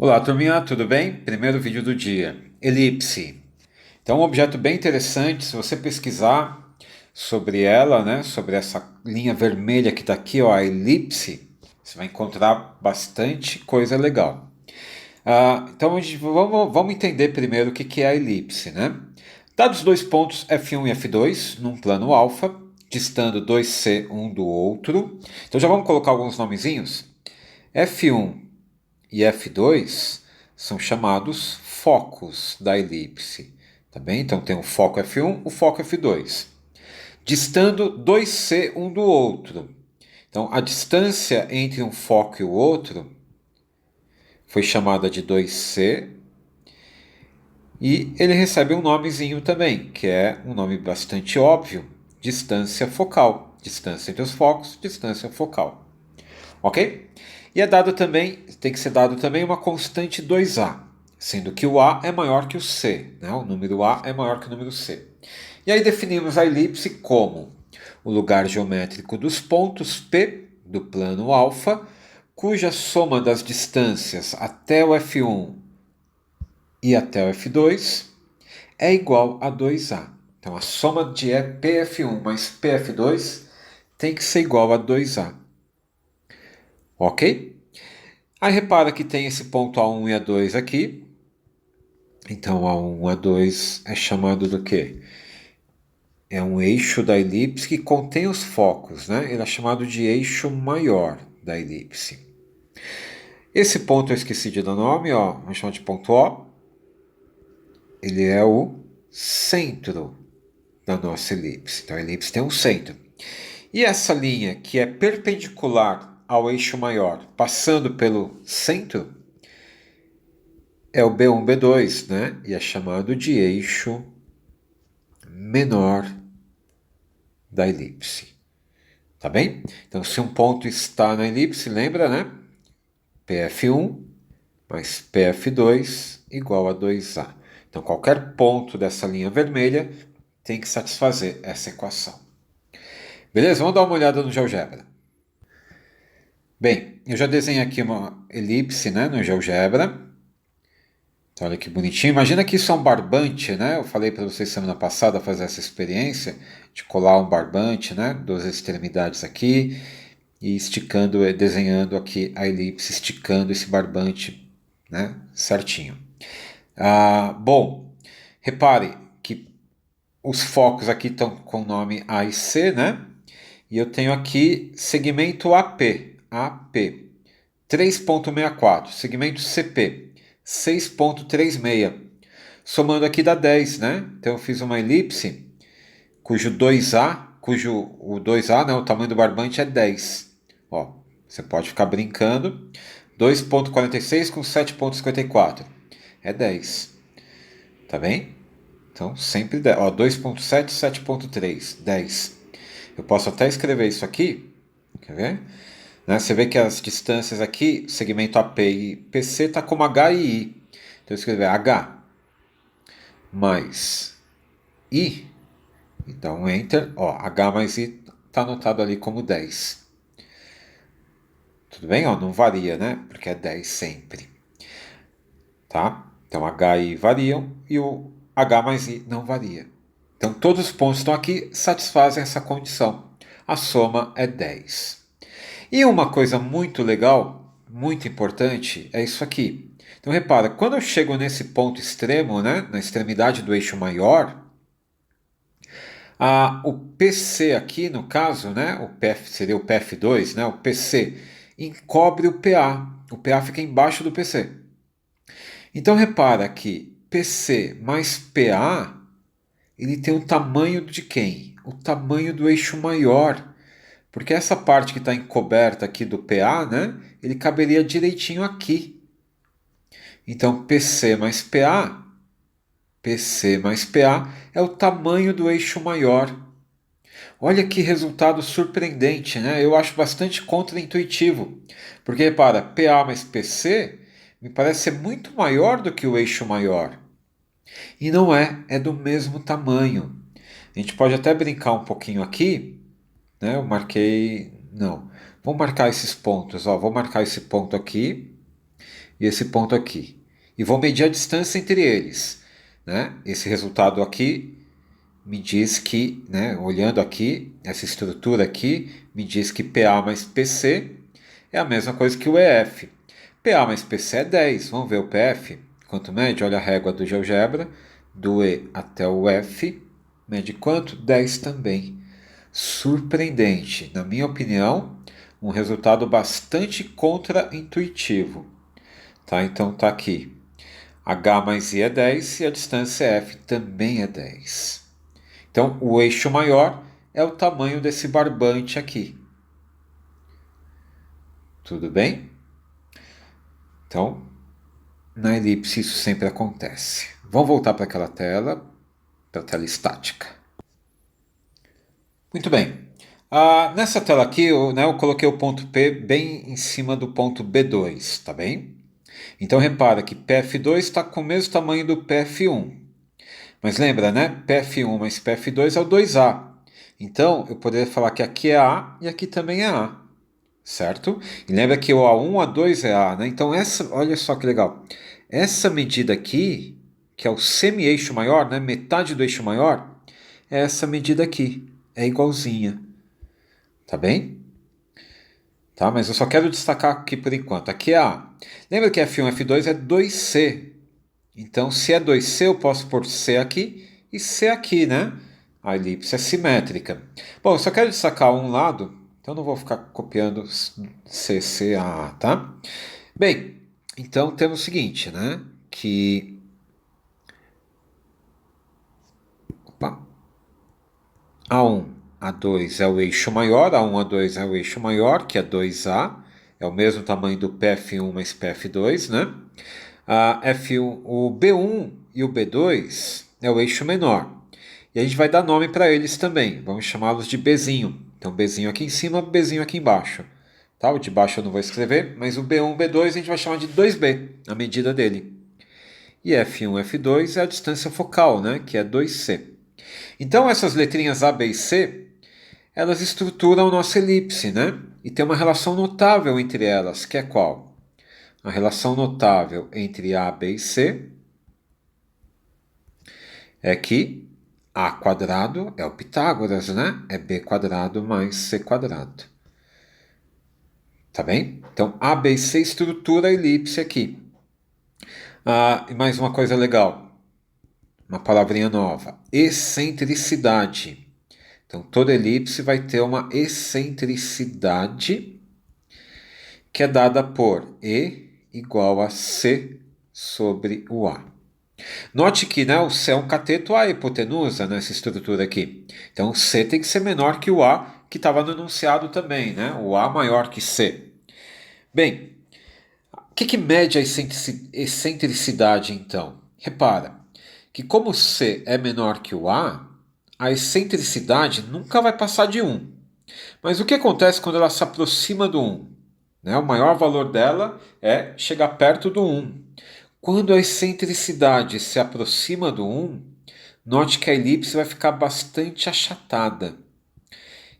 Olá, turminha, tudo bem? Primeiro vídeo do dia, elipse. Então, um objeto bem interessante, se você pesquisar sobre ela, né, sobre essa linha vermelha que está aqui, ó, a elipse, você vai encontrar bastante coisa legal. Então, vamos entender primeiro o que é a elipse, né? Dados dois pontos F1 e F2 num plano alfa, distando 2C um do outro. Então, já vamos colocar alguns nomezinhos. F1 e F2 são chamados focos da elipse. Tá bem? Então tem o foco F1, o foco F2. Distando 2C um do outro. Então a distância entre um foco e o outro foi chamada de 2C e ele recebe um nomezinho também, que é um nome bastante óbvio, distância focal. Distância entre os focos, distância focal. Ok? E é dado também, tem que ser dado também uma constante 2A, sendo que o A é maior que o C, né? O número A é maior que o número C. E aí definimos a elipse como o lugar geométrico dos pontos P do plano alfa, cuja soma das distâncias até o F1 e até o F2 é igual a 2A. Então a soma de PF1 mais PF2 tem que ser igual a 2A. Ok? Aí repara que tem esse ponto A1 e A2 aqui. Então A1, A2 é chamado do quê? É um eixo da elipse que contém os focos, né? Ele é chamado de eixo maior da elipse. Esse ponto eu esqueci de dar nome, ó, vamos chamar de ponto O. Ele é o centro da nossa elipse. Então a elipse tem um centro. E essa linha que é perpendicular ao eixo maior, passando pelo centro, é o B1, B2, né? E é chamado de eixo menor da elipse. Tá bem? Então, se um ponto está na elipse, lembra, né? PF1 mais PF2 igual a 2A. Então, qualquer ponto dessa linha vermelha tem que satisfazer essa equação. Beleza? Vamos dar uma olhada no GeoGebra. Bem, eu já desenhei aqui uma elipse, né, no GeoGebra. Então, olha que bonitinho. Imagina que isso é um barbante, né? Eu falei para vocês semana passada fazer essa experiência de colar um barbante, né? Duas extremidades aqui e esticando, desenhando aqui a elipse, esticando esse barbante, né? Certinho. Bom, repare que os focos aqui estão com o nome A e C, né? E eu tenho aqui segmento AP, AP 3,64, segmento CP 6,36. Somando aqui dá 10, né? Então eu fiz uma elipse cujo 2A, cujo o 2A, né, o tamanho do barbante é 10. Ó, você pode ficar brincando. 2,46 com 7,54 é 10. Tá bem? Então sempre 10. Ó, 2,7, 7,3, 10. Eu posso até escrever isso aqui. Quer ver? Né? Você vê que as distâncias aqui, segmento AP e PC, está como H e I. Então eu escrever H mais I, então Enter, ó, H mais I está anotado ali como 10. Tudo bem? Ó, não varia, né? Porque é 10 sempre. Tá? Então H e I variam e o H mais I não varia. Então todos os pontos que estão aqui satisfazem essa condição. A soma é 10. E uma coisa muito legal, muito importante, é isso aqui. Então repara, quando eu chego nesse ponto extremo, né, na extremidade do eixo maior, o PC aqui, no caso, né, o PF seria o PF2, né, o PC, encobre o PA. O PA fica embaixo do PC. Então repara que PC mais PA, ele tem o tamanho de quem? O tamanho do eixo maior. Porque essa parte que está encoberta aqui do PA, né, ele caberia direitinho aqui. Então PC mais PA, PC mais PA é o tamanho do eixo maior. Olha que resultado surpreendente, né? Eu acho bastante contraintuitivo. Porque, repara, PA mais PC me parece ser muito maior do que o eixo maior. E não é, é do mesmo tamanho. A gente pode até brincar um pouquinho aqui, né? Eu marquei. Não. Vou marcar esses pontos. Ó. Vou marcar esse ponto aqui e esse ponto aqui. E vou medir a distância entre eles, né? Esse resultado aqui me diz que, né, olhando aqui, essa estrutura aqui, me diz que PA mais PC é a mesma coisa que o EF. PA mais PC é 10. Vamos ver o PF? Quanto mede? Olha a régua do GeoGebra. Do E até o F. Mede quanto? 10 também. Surpreendente. Na minha opinião, um resultado bastante contraintuitivo. Tá? Então tá aqui. H mais I é 10 e a distância F também é 10. Então, o eixo maior é o tamanho desse barbante aqui. Tudo bem? Então, na elipse isso sempre acontece. Vamos voltar para aquela tela, para a tela estática. Muito bem. Nessa tela aqui, eu coloquei o ponto P bem em cima do ponto B2, tá bem? Então, repara que PF2 está com o mesmo tamanho do PF1. Mas lembra, né? PF1 mais PF2 é o 2A. Então, eu poderia falar que aqui é A e aqui também é A. Certo? E lembra que o A1, A2 é A, né? Então, olha só que legal. Essa medida aqui, que é o semi-eixo maior, né? Metade do eixo maior, é essa medida aqui. É igualzinha. Tá bem? Tá? Mas eu só quero destacar aqui por enquanto. Aqui é A. Lembra que F1 e F2 é 2C. Então, se é 2C, eu posso pôr C aqui e C aqui, né? A elipse é simétrica. Bom, eu só quero destacar um lado, então não vou ficar copiando C, C, A, tá? Bem, então temos o seguinte, né? Que... Opa. A1, A2 é o eixo maior, A1, A2 é o eixo maior, que é 2A, é o mesmo tamanho do PF1 mais PF2, né? F1, o B1 e o B2 é o eixo menor. E a gente vai dar nome para eles também. Vamos chamá-los de Bzinho. Então, Bzinho aqui em cima, Bzinho aqui embaixo. Tá? O de baixo eu não vou escrever, mas o B1 e B2 a gente vai chamar de 2B, a medida dele. E F1 e F2 é a distância focal, né? Que é 2C. Então, essas letrinhas A, B e C, elas estruturam a nossa elipse, né? E tem uma relação notável entre elas, que é qual? A relação notável entre A, B e C é que A quadrado é o Pitágoras, né? É B quadrado mais C quadrado. Tá bem? Então, A, B e C estrutura a elipse aqui. E mais uma coisa legal. Uma palavrinha nova. Excentricidade. Então, toda elipse vai ter uma excentricidade que é dada por E igual a C sobre o A. Note que, né, o C é um cateto A hipotenusa nessa estrutura aqui. Então o C tem que ser menor que o A, que estava no enunciado também, né? O A maior que C. Bem, o que mede a excentricidade então? Repara que como o C é menor que o a excentricidade nunca vai passar de 1. Mas o que acontece quando ela se aproxima do 1? Né? O maior valor dela é chegar perto do 1. Quando a excentricidade se aproxima do 1, note que a elipse vai ficar bastante achatada.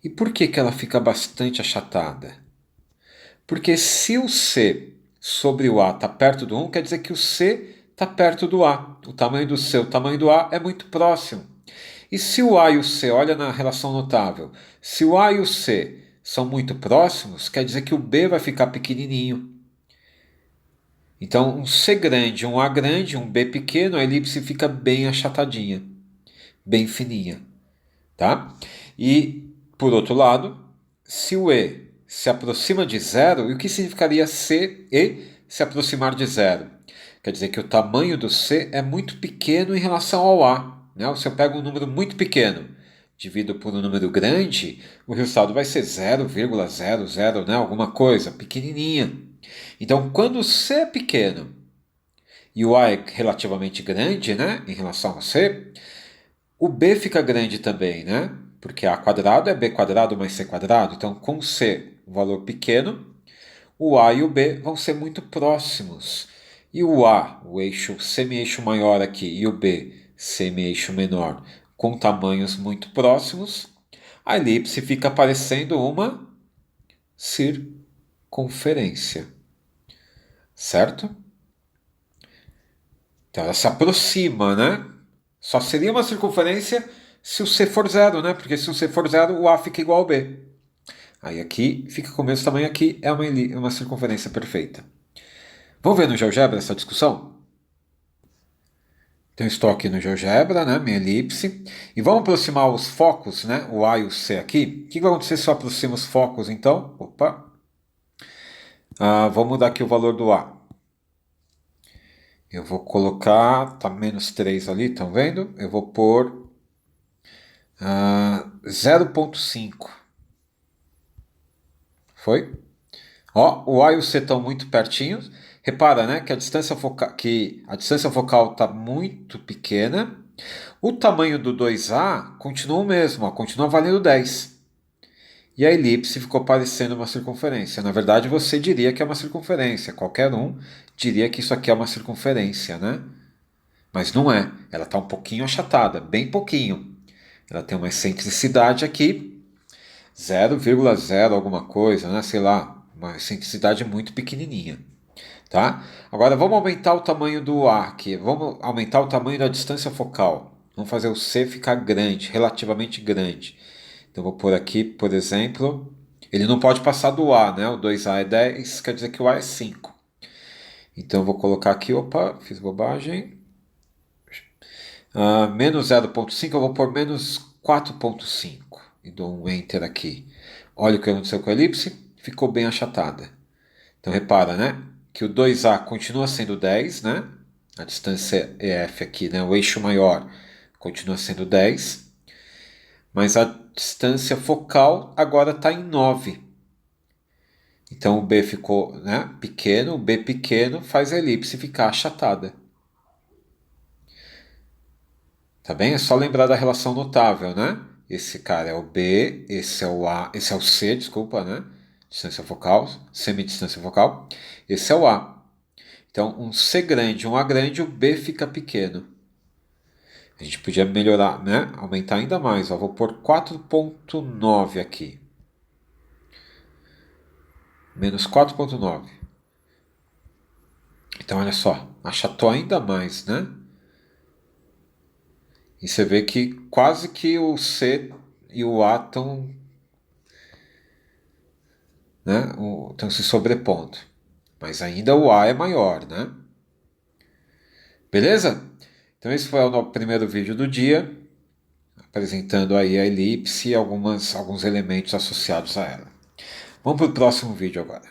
E por que ela fica bastante achatada? Porque se o C sobre o A está perto do 1, quer dizer que o C está perto do A. O tamanho do C, o tamanho do A é muito próximo. E se o A e o C, olha na relação notável, se o A e o C são muito próximos, quer dizer que o B vai ficar pequenininho. Então, um C grande, um A grande, um B pequeno, a elipse fica bem achatadinha, bem fininha, tá? E, por outro lado, se o E se aproxima de zero, e o que significaria C e se aproximar de zero? Quer dizer que o tamanho do C é muito pequeno em relação ao A, né? Se eu pego um número muito pequeno, divido por um número grande, o resultado vai ser 0,00, né? Alguma coisa pequenininha. Então, quando o C é pequeno e o A é relativamente grande, né, em relação ao C, o B fica grande também, né? Porque A quadrado é B quadrado mais C quadrado. Então, com C, um valor pequeno, o A e o B vão ser muito próximos. E o A, o eixo semi-eixo maior aqui, e o B, semi-eixo menor, com tamanhos muito próximos, a elipse fica parecendo uma circunferência. Certo? Então ela se aproxima, né? Só seria uma circunferência se o C for zero, né? Porque se o C for zero, o A fica igual ao B. Aí aqui fica com o mesmo tamanho, aqui é uma circunferência perfeita. Vamos ver no GeoGebra essa discussão? Então estou aqui no GeoGebra, né? Minha elipse. E vamos aproximar os focos, né? O A e o C aqui. O que vai acontecer se eu aproximo os focos, então? Opa! Vou mudar aqui o valor do A. Eu vou colocar, tá menos 3 ali, estão vendo? Eu vou pôr 0,5. Foi? Ó, o A e o C estão muito pertinhos. Repara, né, que a distância focal está muito pequena. O tamanho do 2A continua o mesmo, ó, continua valendo 10. E a elipse ficou parecendo uma circunferência. Na verdade, você diria que é uma circunferência. Qualquer um diria que isso aqui é uma circunferência, né? Mas não é. Ela está um pouquinho achatada, bem pouquinho. Ela tem uma excentricidade aqui, 0,0 alguma coisa, né? Sei lá, uma excentricidade muito pequenininha. Tá? Agora vamos aumentar o tamanho do A aqui. Vamos aumentar o tamanho da distância focal. Vamos fazer o C ficar grande, relativamente grande. Então vou pôr aqui, por exemplo, ele não pode passar do A, né? O 2A é 10, quer dizer que o A é 5. Então eu vou colocar aqui, opa, fiz bobagem. Menos 0,5, eu vou pôr menos 4,5. E dou um Enter aqui. Olha o que aconteceu com a elipse, ficou bem achatada. Então repara, né? Que o 2A continua sendo 10, né? A distância EF aqui, né? O eixo maior continua sendo 10. Mas a distância focal agora está em 9. Então o B ficou, né, pequeno, o B pequeno faz a elipse ficar achatada. Tá bem? É só lembrar da relação notável, né? Esse cara é o B, esse é o A, esse é o C, desculpa, né? Distância focal, semidistância focal. Esse é o A. Então, um C grande, um A grande, o B fica pequeno. A gente podia melhorar, né? Aumentar ainda mais. Ó. Vou pôr 4,9 aqui. Menos 4,9. Então, olha só. Achatou ainda mais, né? E você vê que quase que o C e o A estão, né, estão se sobrepondo. Mas ainda o A é maior, né? Beleza? Então esse foi o primeiro vídeo do dia, apresentando aí a elipse e alguns elementos associados a ela. Vamos para o próximo vídeo agora.